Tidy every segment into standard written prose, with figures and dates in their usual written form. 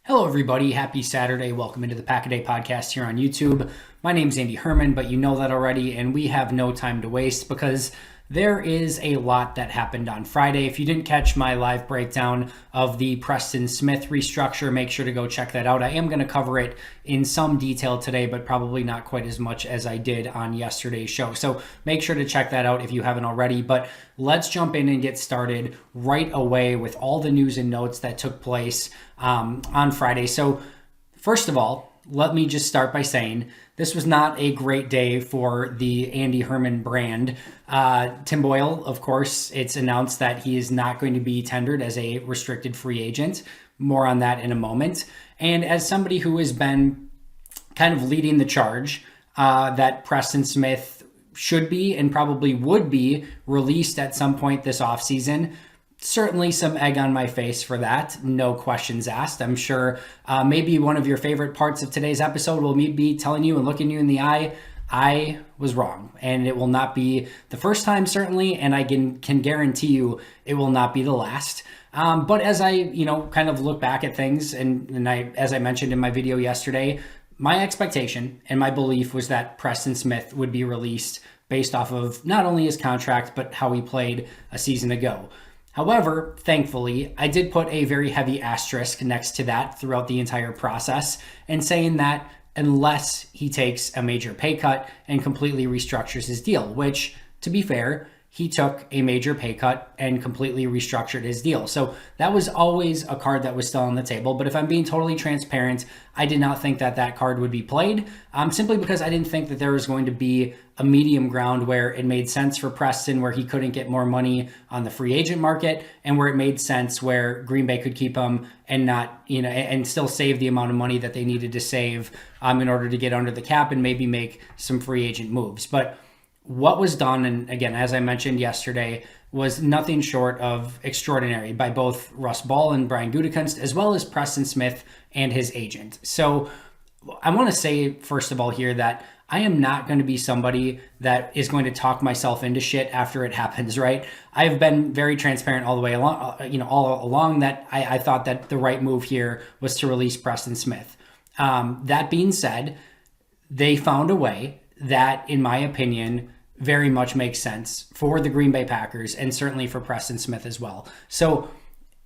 Hello, everybody. Happy Saturday. Welcome into the Pack a Day podcast here on YouTube. My name's Andy Herman, but you know that already, and we have no time to waste because there is a lot that happened on Friday. If you didn't catch my live breakdown of the Preston Smith restructure, make sure to go check that out. I am going to cover it in some detail today, but probably not quite as much as I did on yesterday's show. So make sure to check that out if you haven't already. But let's jump in and get started right away with all the news and notes that took place on Friday. So first of all, let me just start by saying this was not a great day for the Andy Herman brand. Tim Boyle, of course, it's announced that he is not going to be tendered as a restricted free agent. More on that in a moment. And as somebody who has been kind of leading the charge that Preston Smith should be and probably would be released at some point this offseason, certainly some egg on my face for that. No questions asked. I'm sure maybe one of your favorite parts of today's episode will be telling you and looking you in the eye, I was wrong. And it will not be the first time, certainly. And I can guarantee you it will not be the last. But as I, kind of look back at things and as I mentioned in my video yesterday, my expectation and my belief was that Preston Smith would be released based off of not only his contract, but how he played a season ago. However, thankfully, I did put a very heavy asterisk next to that throughout the entire process and saying that unless he takes a major pay cut and completely restructures his deal, which, to be fair, he took a major pay cut and completely restructured his deal. So that was always a card that was still on the table. But if I'm being totally transparent, I did not think that that card would be played simply because I didn't think that there was going to be a medium ground where it made sense for Preston, where he couldn't get more money on the free agent market, and where it made sense where Green Bay could keep him and not, and still save the amount of money that they needed to save in order to get under the cap and maybe make some free agent moves. But what was done, and again, as I mentioned yesterday, was nothing short of extraordinary by both Russ Ball and Brian Gutekunst, as well as Preston Smith and his agent. So I want to say, first of all, here that I am not going to be somebody that is going to talk myself into shit after it happens, right? I've been very transparent all the way along, all along that I thought that the right move here was to release Preston Smith. That being said, they found a way that, in my opinion, very much makes sense for the Green Bay Packers and certainly for Preston Smith as well. So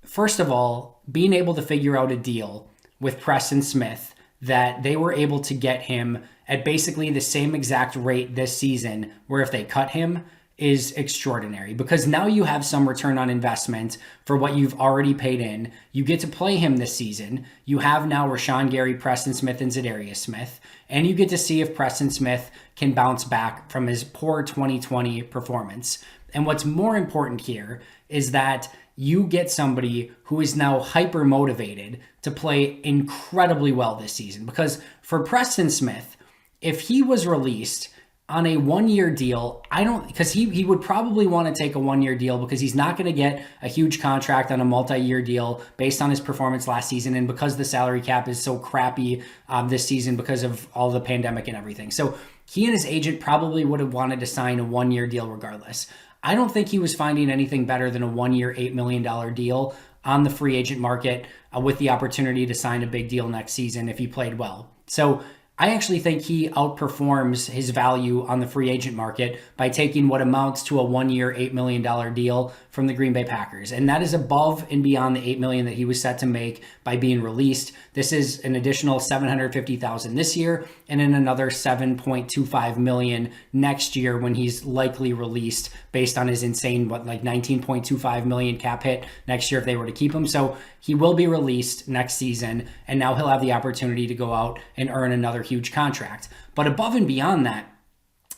first of all, being able to figure out a deal with Preston Smith that they were able to get him at basically the same exact rate this season, where if they cut him, is extraordinary, because now you have some return on investment for what you've already paid in. You get to play him this season. You have now Rashawn Gary, Preston Smith, and Za'Darius Smith, and you get to see if Preston Smith can bounce back from his poor 2020 performance. And what's more important here is that you get somebody who is now hyper motivated to play incredibly well this season, because for Preston Smith, if he was released on a one-year deal, because he would probably want to take a one-year deal because he's not going to get a huge contract on a multi-year deal based on his performance last season and because the salary cap is so crappy this season because of all the pandemic and everything. So he and his agent probably would have wanted to sign a one-year deal regardless. I don't think he was finding anything better than a one-year, $8 million deal on the free agent market with the opportunity to sign a big deal next season if he played well. So I actually think he outperforms his value on the free agent market by taking what amounts to a one-year, $8 million deal from the Green Bay Packers. And that is above and beyond the $8 million that he was set to make by being released. This is an additional $750,000 this year and then another $7.25 million next year when he's likely released based on his insane, $19.25 million cap hit next year if they were to keep him. So he will be released next season, and now he'll have the opportunity to go out and earn another huge contract. But above and beyond that,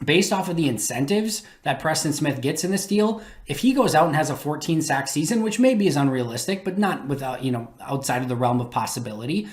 based off of the incentives that Preston Smith gets in this deal, if he goes out and has a 14 sack season, which maybe is unrealistic, but not without, outside of the realm of possibility,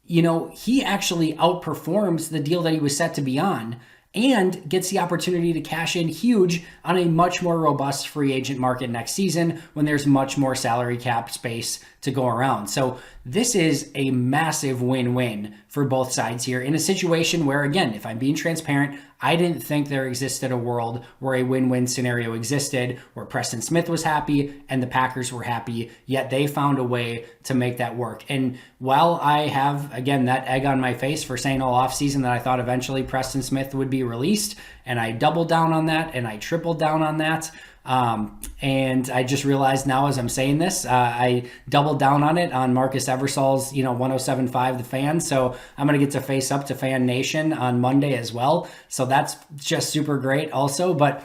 he actually outperforms the deal that he was set to be on and gets the opportunity to cash in huge on a much more robust free agent market next season when there's much more salary cap space to go around. So this is a massive win-win for both sides here in a situation where, again, if I'm being transparent, I didn't think there existed a world where a win-win scenario existed, where Preston Smith was happy and the Packers were happy, yet they found a way to make that work. And while I have, again, that egg on my face for saying all offseason that I thought eventually Preston Smith would be released, and I doubled down on that and I tripled down on that, and I just realized now as I'm saying this, I doubled down on it on Marcus Eversol's, 107.5 The Fan. So I'm going to get to face up to Fan Nation on Monday as well. So that's just super great also. But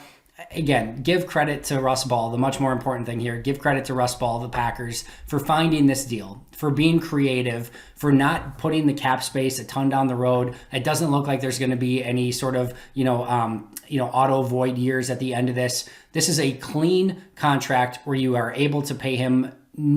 again, give credit to Russ Ball. The much more important thing here, give credit to Russ Ball, the Packers, for finding this deal, for being creative, for not putting the cap space a ton down the road. It doesn't look like there's going to be any sort of, auto void years at the end of this. This is a clean contract where you are able to pay him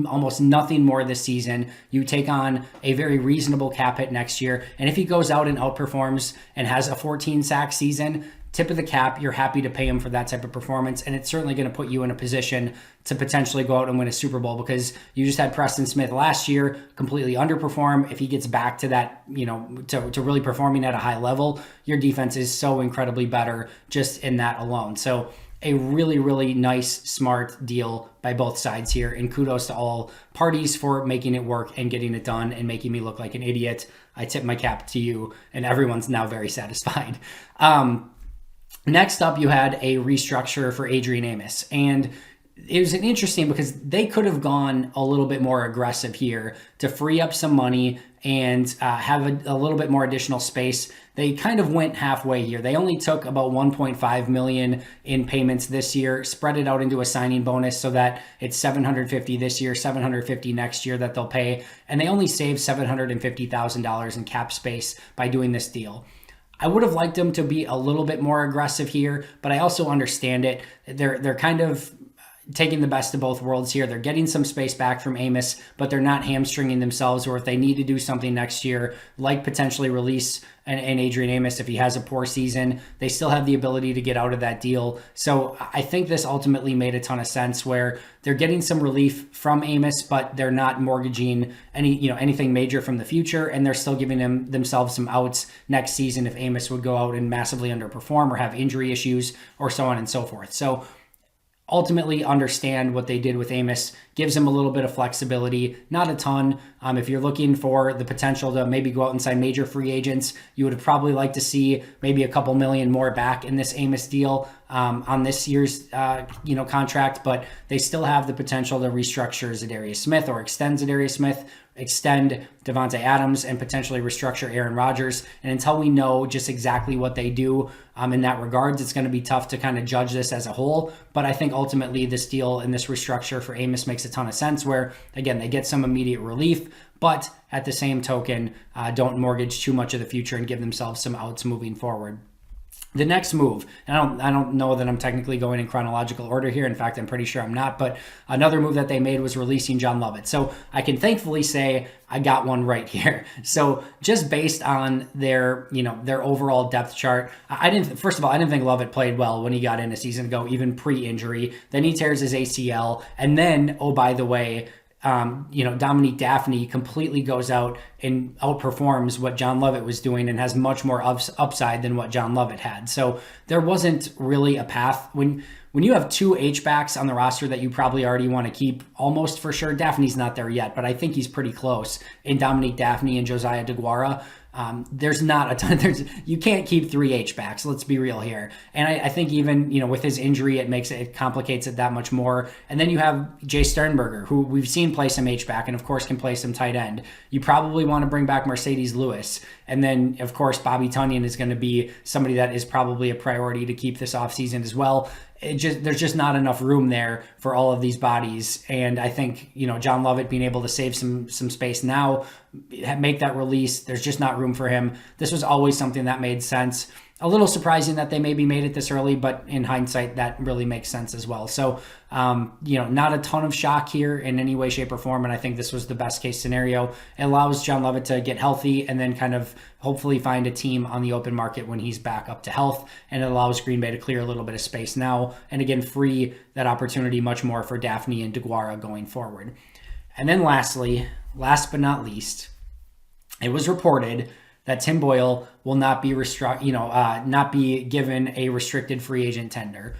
almost nothing more this season. You take on a very reasonable cap hit next year. And if he goes out and outperforms and has a 14 sack season, tip of the cap, you're happy to pay him for that type of performance. And it's certainly going to put you in a position to potentially go out and win a Super Bowl, because you just had Preston Smith last year completely underperform. If he gets back to that, to really performing at a high level, your defense is so incredibly better just in that alone. So a really, really nice, smart deal by both sides here. And kudos to all parties for making it work and getting it done and making me look like an idiot. I tip my cap to you, and everyone's now very satisfied. Next up, you had a restructure for Adrian Amos. And it was interesting because they could have gone a little bit more aggressive here to free up some money and have a little bit more additional space. They kind of went halfway here. They only took about $1.5 million in payments this year, spread it out into a signing bonus so that it's $750 this year, $750 next year that they'll pay. And they only saved $750,000 in cap space by doing this deal. I would have liked them to be a little bit more aggressive here, but I also understand it. They're kind of taking the best of both worlds here. They're getting some space back from Amos, but they're not hamstringing themselves, or if they need to do something next year, like potentially release an Adrian Amos if he has a poor season, they still have the ability to get out of that deal. So I think this ultimately made a ton of sense, where they're getting some relief from Amos, but they're not mortgaging anything major from the future, and they're still giving themselves some outs next season if Amos would go out and massively underperform or have injury issues or so on and so forth. So ultimately understand what they did with Amos, gives him a little bit of flexibility, not a ton. If you're looking for the potential to maybe go out and sign major free agents, you would probably like to see maybe a couple million more back in this Amos deal on this year's contract, but they still have the potential to restructure Zadarius Smith or extend Zadarius Smith, extend Devontae Adams, and potentially restructure Aaron Rodgers. And until we know just exactly what they do in that regards, it's going to be tough to kind of judge this as a whole. But I think ultimately this deal and this restructure for Amos makes a ton of sense, where, again, they get some immediate relief, but at the same token, don't mortgage too much of the future and give themselves some outs moving forward. The next move, and I don't know that I'm technically going in chronological order here. In fact, I'm pretty sure I'm not. But another move that they made was releasing John Lovett. So I can thankfully say I got one right here. So just based on their overall depth chart, first of all, I didn't think Lovett played well when he got in a season ago, even pre-injury. Then he tears his ACL, and then, oh, by the way, Dominique Daphne completely goes out and outperforms what John Lovett was doing and has much more upside than what John Lovett had. So there wasn't really a path. When you have two H-backs on the roster that you probably already want to keep almost for sure, Daphne's not there yet, but I think he's pretty close, in Dominique Daphne and Josiah DeGuara. There's not a ton. You can't keep three H-backs. Let's be real here. And I think even with his injury, it complicates it that much more. And then you have Jay Sternberger, who we've seen play some H-back and of course can play some tight end. You probably want to bring back Mercedes Lewis, and then of course Bobby Tunyon is going to be somebody that is probably a priority to keep this offseason as well. There's just not enough room there for all of these bodies. And I think, John Lovett being able to save some space now, make that release, there's just not room for him. This was always something that made sense. A little surprising that they maybe made it this early, but in hindsight, that really makes sense as well. So, not a ton of shock here in any way, shape, or form. And I think this was the best case scenario. It allows John Lovett to get healthy and then kind of hopefully find a team on the open market when he's back up to health. And it allows Green Bay to clear a little bit of space now. And again, free that opportunity much more for Daphne and DeGuara going forward. And then lastly, last but not least, it was reported that Tim Boyle will not be not be given a restricted free agent tender.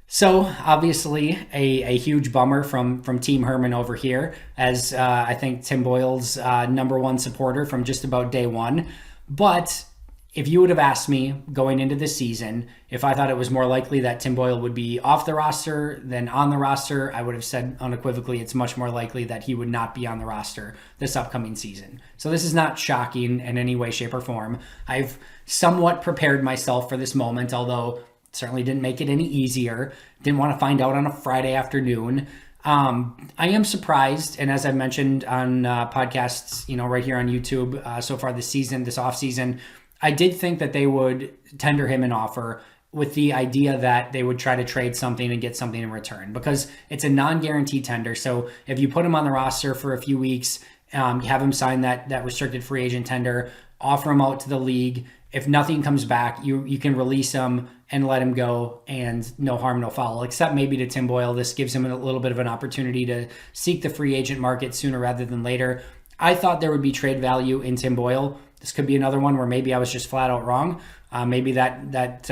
So obviously a huge bummer from Team Herman over here, as I think Tim Boyle's number one supporter from just about day one. But if you would have asked me going into the season if I thought it was more likely that Tim Boyle would be off the roster than on the roster, I would have said unequivocally it's much more likely that he would not be on the roster this upcoming season. So this is not shocking in any way, shape, or form. I've somewhat prepared myself for this moment, although it certainly didn't make it any easier. Didn't want to find out on a Friday afternoon. I am surprised, and as I've mentioned on podcasts, right here on YouTube so far this offseason, I did think that they would tender him an offer with the idea that they would try to trade something and get something in return, because it's a non-guaranteed tender. So if you put him on the roster for a few weeks, have him sign that restricted free agent tender, offer him out to the league. If nothing comes back, you can release him and let him go, and no harm, no foul, except maybe to Tim Boyle. This gives him a little bit of an opportunity to seek the free agent market sooner rather than later. I thought there would be trade value in Tim Boyle. This could be another one where maybe I was just flat out wrong. Maybe that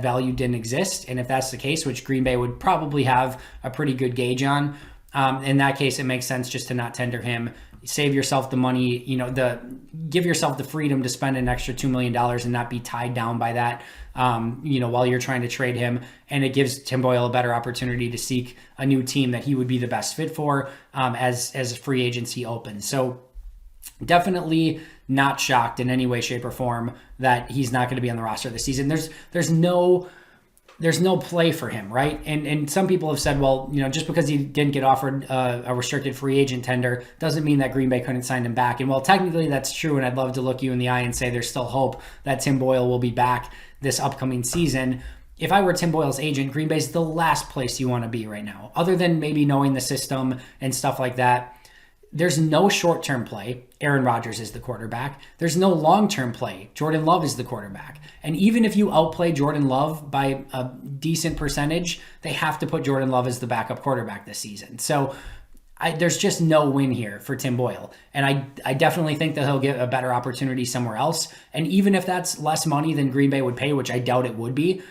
value didn't exist. And if that's the case, which Green Bay would probably have a pretty good gauge on, in that case, it makes sense just to not tender him. Save yourself the money, give yourself the freedom to spend an extra $2 million and not be tied down by that, while you're trying to trade him. And it gives Tim Boyle a better opportunity to seek a new team that he would be the best fit for as free agency opens. So definitely not shocked in any way, shape, or form that he's not going to be on the roster this season. There's no play for him, right? And some people have said, well, just because he didn't get offered a restricted free agent tender doesn't mean that Green Bay couldn't sign him back. And while technically that's true, and I'd love to look you in the eye and say there's still hope that Tim Boyle will be back this upcoming season, if I were Tim Boyle's agent, Green Bay's the last place you want to be right now, other than maybe knowing the system and stuff like that. There's no short-term play. Aaron Rodgers is the quarterback. There's no long-term play. Jordan Love is the quarterback. And even if you outplay Jordan Love by a decent percentage, they have to put Jordan Love as the backup quarterback this season. So there's just no win here for Tim Boyle. And I definitely think that he'll get a better opportunity somewhere else. And even if that's less money than Green Bay would pay, which I doubt it would be,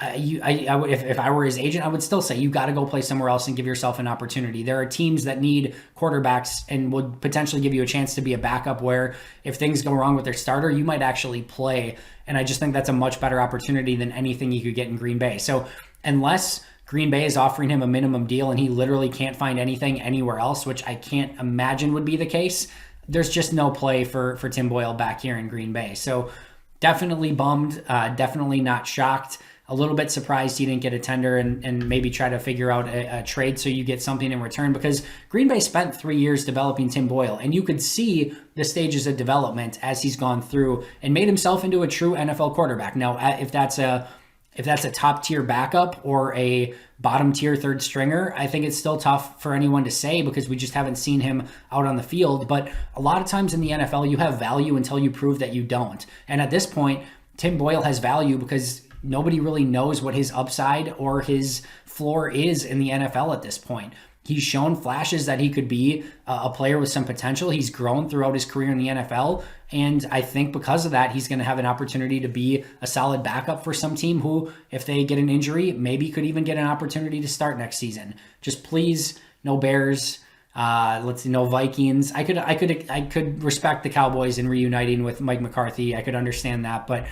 if I were his agent, I would still say you got to go play somewhere else and give yourself an opportunity. There are teams that need quarterbacks and would potentially give you a chance to be a backup where if things go wrong with their starter, you might actually play. And I just think that's a much better opportunity than anything you could get in Green Bay. So unless Green Bay is offering him a minimum deal and he literally can't find anything anywhere else, which I can't imagine would be the case, there's just no play for Tim Boyle back here in Green Bay. So definitely bummed, definitely not shocked. A little bit surprised he didn't get a tender and maybe try to figure out a trade so you get something in return, because Green Bay spent 3 years developing Tim Boyle, and you could see the stages of development as he's gone through and made himself into a true NFL quarterback. Now, if that's a top tier backup or a bottom tier third stringer, I think it's still tough for anyone to say because we just haven't seen him out on the field. But a lot of times in the NFL, you have value until you prove that you don't. And at this point, Tim Boyle has value because nobody really knows what his upside or his floor is in the NFL at this point. He's shown flashes that he could be a player with some potential. He's grown throughout his career in the NFL. And I think because of that, he's going to have an opportunity to be a solid backup for some team who, if they get an injury, maybe could even get an opportunity to start next season. Just please, no Bears. Let's see, no Vikings. I could respect the Cowboys in reuniting with Mike McCarthy. I could understand that, but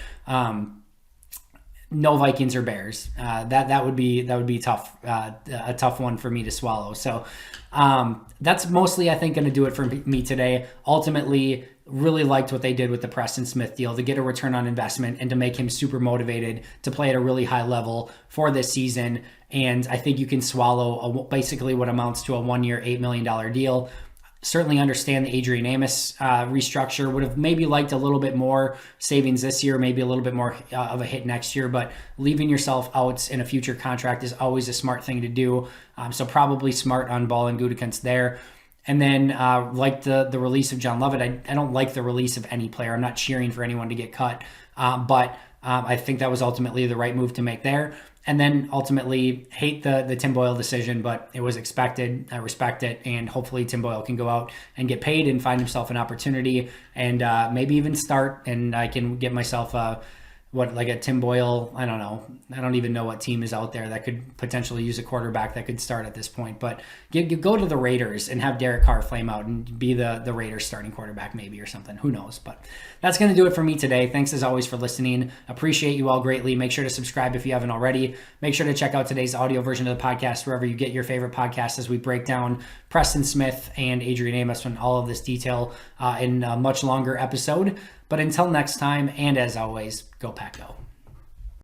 no Vikings or Bears. That would be tough, a tough one for me to swallow. So that's mostly, I think, going to do it for me today. Ultimately, really liked what they did with the Preston Smith deal to get a return on investment and to make him super motivated to play at a really high level for this season. And I think you can swallow basically what amounts to a 1-year, $8 million deal. Certainly understand the Adrian Amos restructure. Would have maybe liked a little bit more savings this year, maybe a little bit more of a hit next year, but leaving yourself out in a future contract is always a smart thing to do. So probably smart on Ball and Gutekunst there. And then like the release of John Lovett. I don't like the release of any player. I'm not cheering for anyone to get cut, but I think that was ultimately the right move to make there. and then ultimately hate the Tim Boyle decision, but it was expected. I respect it, and hopefully Tim Boyle can go out and get paid and find himself an opportunity, and maybe even start, and I can get myself like a Tim Boyle, I don't know. I don't even know what team is out there that could potentially use a quarterback that could start at this point. But you go to the Raiders and have Derek Carr flame out and be the Raiders starting quarterback maybe or something. Who knows? But that's going to do it for me today. Thanks as always for listening. Appreciate you all greatly. Make sure to subscribe if you haven't already. Make sure to check out today's audio version of the podcast wherever you get your favorite podcasts as we break down Preston Smith and Adrian Amos and all of this detail in a much longer episode. But until next time, and as always, go Pack Go.